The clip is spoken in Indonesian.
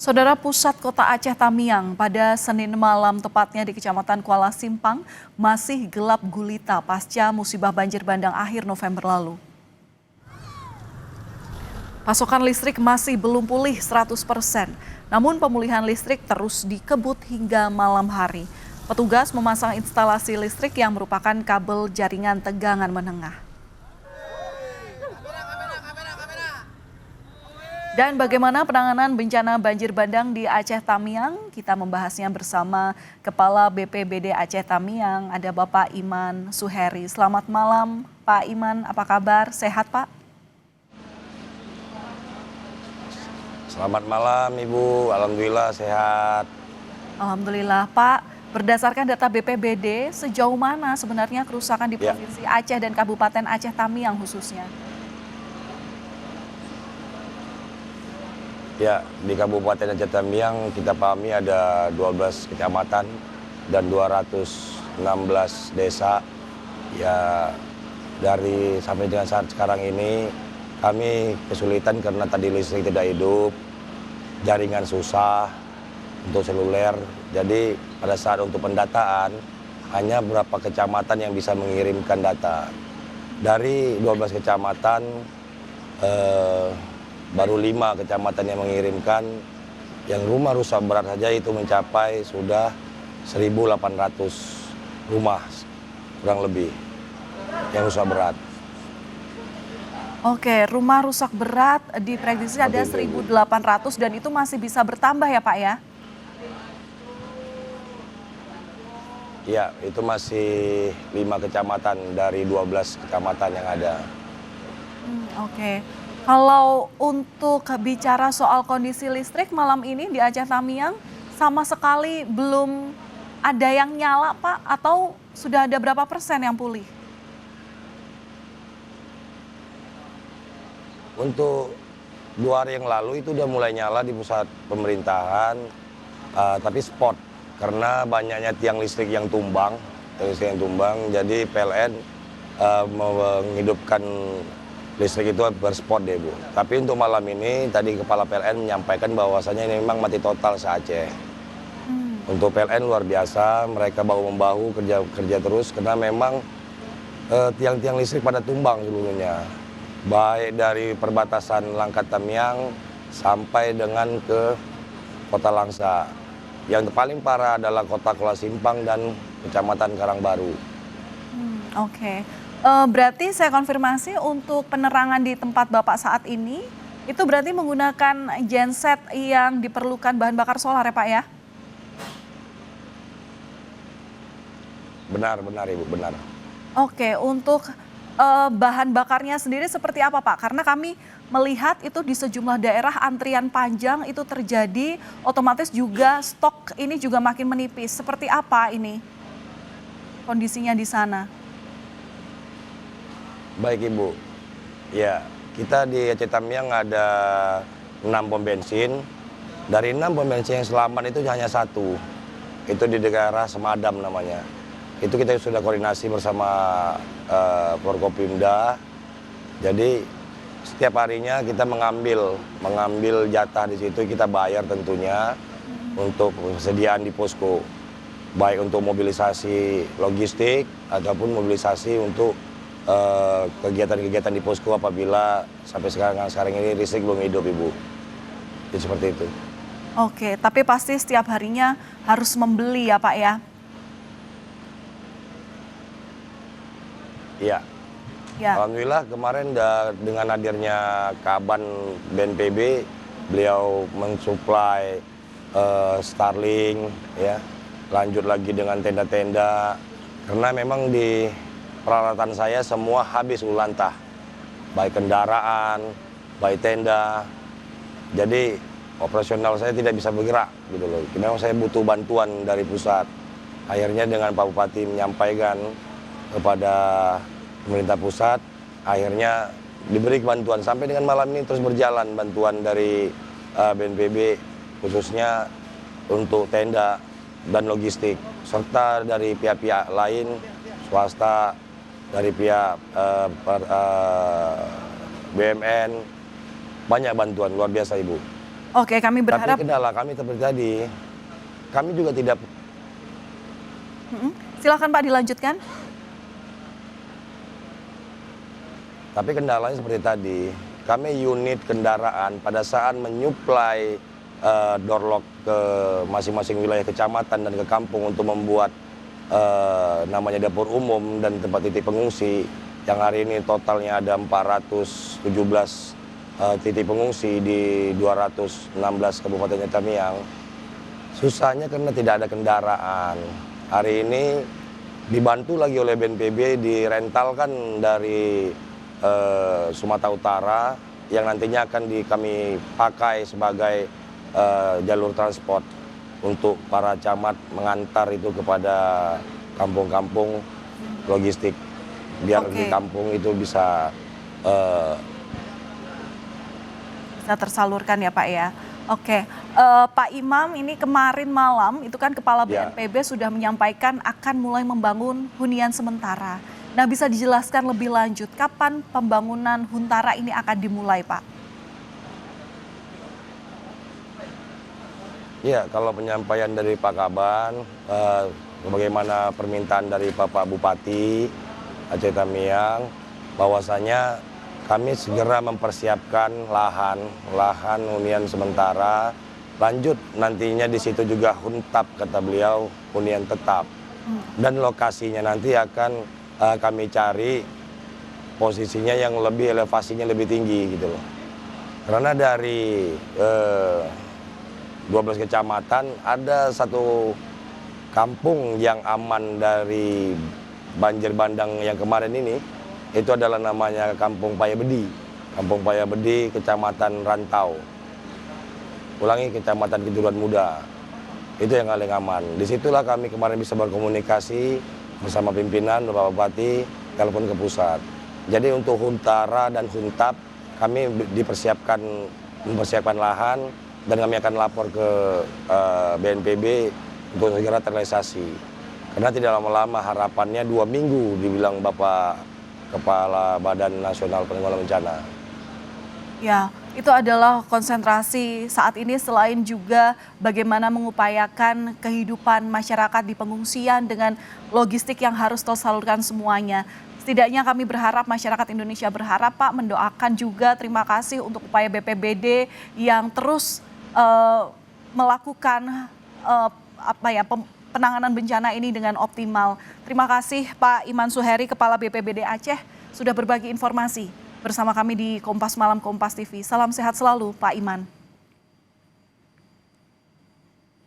Saudara, pusat kota Aceh Tamiang pada Senin malam tepatnya di Kecamatan Kuala Simpang masih gelap gulita pasca musibah banjir bandang akhir November lalu. Pasokan listrik masih belum pulih 100%, namun pemulihan listrik terus dikebut hingga malam hari. Petugas memasang instalasi listrik yang merupakan kabel jaringan tegangan menengah. Dan bagaimana penanganan bencana banjir bandang di Aceh Tamiang? Kita membahasnya bersama Kepala BPBD Aceh Tamiang, ada Bapak Iman Suheri. Selamat malam Pak Iman, apa kabar? Sehat Pak? Selamat malam Ibu, Alhamdulillah sehat. Alhamdulillah Pak, berdasarkan data BPBD, sejauh mana sebenarnya kerusakan di Provinsi Aceh dan Kabupaten Aceh Tamiang khususnya? Ya, di Kabupaten Aceh Tamiang kita pahami ada 12 kecamatan dan 216 desa. Ya, dari sampai dengan saat sekarang ini kami kesulitan karena tadi listrik tidak hidup, jaringan susah untuk seluler. Jadi pada saat untuk pendataan hanya beberapa kecamatan yang bisa mengirimkan data. Dari 12 kecamatan baru 5 kecamatan yang mengirimkan, yang rumah rusak berat saja itu mencapai sudah 1.800 rumah kurang lebih yang rusak berat. Oke, rumah rusak berat diprediksi ada 1.800 dan itu masih bisa bertambah ya Pak ya? Ya, itu masih 5 kecamatan dari 12 kecamatan yang ada. Oke. Kalau untuk bicara soal kondisi listrik malam ini di Aceh Tamiang, sama sekali belum ada yang nyala Pak, atau sudah ada berapa persen yang pulih? Untuk 2 hari yang lalu itu udah mulai nyala di pusat pemerintahan, tapi spot. Karena banyaknya tiang listrik yang tumbang, jadi PLN menghidupkan listrik itu berspot deh Bu. Tapi untuk malam ini tadi Kepala PLN menyampaikan bahwasanya ini memang mati total se-Aceh. Untuk PLN luar biasa, mereka bahu-membahu kerja terus karena memang tiang-tiang listrik pada tumbang seluruhnya. Baik dari perbatasan Langkat Tamiang sampai dengan ke Kota Langsa. Yang paling parah adalah Kota Kuala Simpang dan Kecamatan Karangbaru. Oke. Berarti saya konfirmasi untuk penerangan di tempat Bapak saat ini, itu berarti menggunakan genset yang diperlukan bahan bakar solar ya Pak ya? Benar Ibu, benar. Oke, untuk bahan bakarnya sendiri seperti apa Pak? Karena kami melihat itu di sejumlah daerah antrian panjang itu terjadi, otomatis juga stok ini juga makin menipis. Seperti apa ini kondisinya di sana? Baik Ibu, ya kita di Aceh Tamiang ada 6 pom bensin. Dari 6 pom bensin yang selamat itu hanya 1, itu di daerah Semadam namanya. Itu kita sudah koordinasi bersama Forkopimda. Jadi setiap harinya kita mengambil jatah di situ, kita bayar tentunya untuk persediaan di posko. Baik untuk mobilisasi logistik ataupun mobilisasi untuk kegiatan-kegiatan di posko apabila sampai sekarang ini listrik belum hidup Ibu. Jadi seperti itu. Oke, tapi pasti setiap harinya harus membeli ya Pak ya? Iya. Ya. Alhamdulillah kemarin dengan hadirnya Kaban BNPB, beliau mensuplai Starlink, ya, lanjut lagi dengan tenda-tenda, karena memang di peralatan saya semua habis ulantah, baik kendaraan, baik tenda, jadi operasional saya tidak bisa bergerak gitu loh. Memang saya butuh bantuan dari pusat. Akhirnya dengan Pak Bupati menyampaikan kepada pemerintah pusat, akhirnya diberi bantuan sampai dengan malam ini terus berjalan bantuan dari BNPB khususnya untuk tenda dan logistik, serta dari pihak-pihak lain swasta, dari pihak BUMN, banyak bantuan luar biasa Ibu. Oke, kami berharap. Tapi kendala kami terjadi, kami juga tidak. Silakan Pak dilanjutkan. Tapi kendalanya seperti tadi, kami unit kendaraan pada saat menyuplai door lock ke masing-masing wilayah kecamatan dan ke kampung untuk membuat namanya dapur umum dan tempat titik pengungsi, yang hari ini totalnya ada 417 titik pengungsi di 216 Kabupaten Tamiang. Susahnya karena tidak ada kendaraan. Hari ini dibantu lagi oleh BNPB, direntalkan dari Sumatera Utara yang nantinya akan kami pakai sebagai jalur transport untuk para camat mengantar itu kepada kampung-kampung logistik, biar di kampung itu bisa tersalurkan ya Pak ya. Oke, Pak Imam, ini kemarin malam itu kan Kepala BNPB sudah menyampaikan akan mulai membangun hunian sementara. Nah, bisa dijelaskan lebih lanjut kapan pembangunan Huntara ini akan dimulai, Pak? Ya, kalau penyampaian dari Pak Kaban, bagaimana permintaan dari Bapak Bupati Aceh Tamiang, bahwasanya kami segera mempersiapkan lahan hunian sementara, lanjut nantinya di situ juga huntap, kata beliau, hunian tetap. Dan lokasinya nanti akan kami cari posisinya yang lebih, elevasinya lebih tinggi gitu loh. Karena dari 12 kecamatan ada satu kampung yang aman dari banjir bandang yang kemarin ini, itu adalah namanya Kampung Payabedi. Kampung Payabedi, Kecamatan Rantau. Ulangi, Kecamatan Kejuruan Muda. Itu yang paling aman. Disitulah kami kemarin bisa berkomunikasi bersama pimpinan, Bapak Bupati, telepon ke pusat. Jadi untuk Huntara dan Huntap, kami mempersiapkan lahan, dan kami akan lapor ke BNPB untuk segera terrealisasi. Karena tidak lama-lama, harapannya 2 minggu, dibilang Bapak Kepala Badan Nasional Penanggulangan Bencana. Ya, itu adalah konsentrasi saat ini, selain juga bagaimana mengupayakan kehidupan masyarakat di pengungsian dengan logistik yang harus tersalurkan semuanya. Setidaknya kami berharap, masyarakat Indonesia berharap Pak, mendoakan juga, terima kasih untuk upaya BPBD yang terus melakukan penanganan bencana ini dengan optimal. Terima kasih Pak Iman Suheri, Kepala BPBD Aceh, sudah berbagi informasi bersama kami di Kompas Malam Kompas TV. Salam sehat selalu Pak Iman.